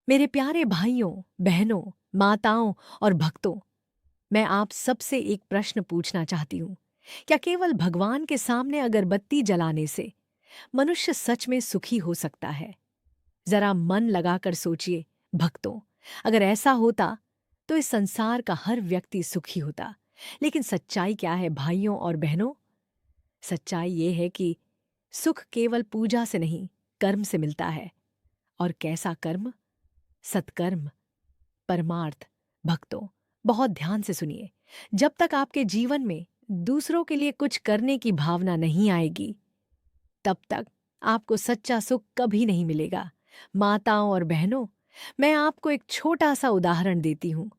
मेरे प्यारे भाइयों, बहनों, माताओं और भक्तों, मैं आप सबसे एक प्रश्न पूछना चाहती हूँ। क्या केवल भगवान के सामने अगरबत्ती जलाने से मनुष्य सच में सुखी हो सकता है? जरा मन लगाकर सोचिए भक्तों, अगर ऐसा होता तो इस संसार का हर व्यक्ति सुखी होता। लेकिन सच्चाई क्या है भाइयों और बहनों? सच्चाई ये है कि सुख केवल पूजा से नहीं, कर्म से मिलता है। और कैसा कर्म? सत्कर्म, परमार्थ। भक्तों, बहुत ध्यान से सुनिए। जब तक आपके जीवन में दूसरों के लिए कुछ करने की भावना नहीं आएगी, तब तक आपको सच्चा सुख कभी नहीं मिलेगा। माताओं और बहनों, मैं आपको एक छोटा सा उदाहरण देती हूँ।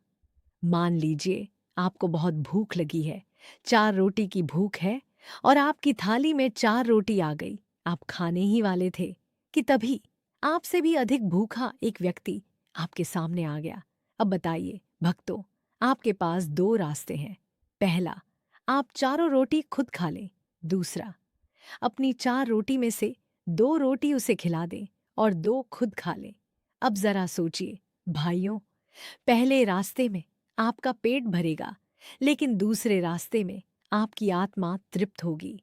मान लीजिए आपको बहुत भूख लगी है, 4 रोटी की भूख है और आपकी थाली में 4 रोटी आ गई। आप खाने ही वाले थे कि तभी आपसे भी अधिक भूखा एक व्यक्ति आपके सामने आ गया। अब बताइए भक्तों, आपके पास 2 रास्ते हैं। पहला, आप 4 रोटी खुद खा लें। दूसरा, अपनी 4 रोटी में से 2 रोटी उसे खिला दें और 2 खुद खा लें। अब जरा सोचिए भाइयों, पहले रास्ते में आपका पेट भरेगा, लेकिन दूसरे रास्ते में आपकी आत्मा तृप्त होगी।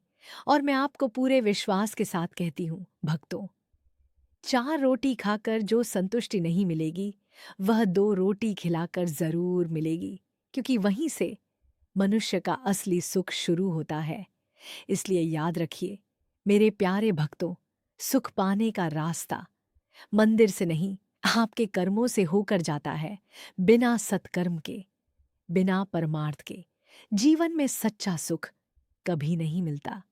और मैं आपको पूरे विश्वास के साथ कहती हूँ भक्तों, 4 रोटी खाकर जो संतुष्टि नहीं मिलेगी, वह 2 रोटी खिलाकर जरूर मिलेगी, क्योंकि वहीं से मनुष्य का असली सुख शुरू होता है। इसलिए याद रखिए मेरे प्यारे भक्तों, सुख पाने का रास्ता मंदिर से नहीं, आपके कर्मों से होकर जाता है। बिना सत्कर्म के, बिना परमार्थ के जीवन में सच्चा सुख कभी नहीं मिलता।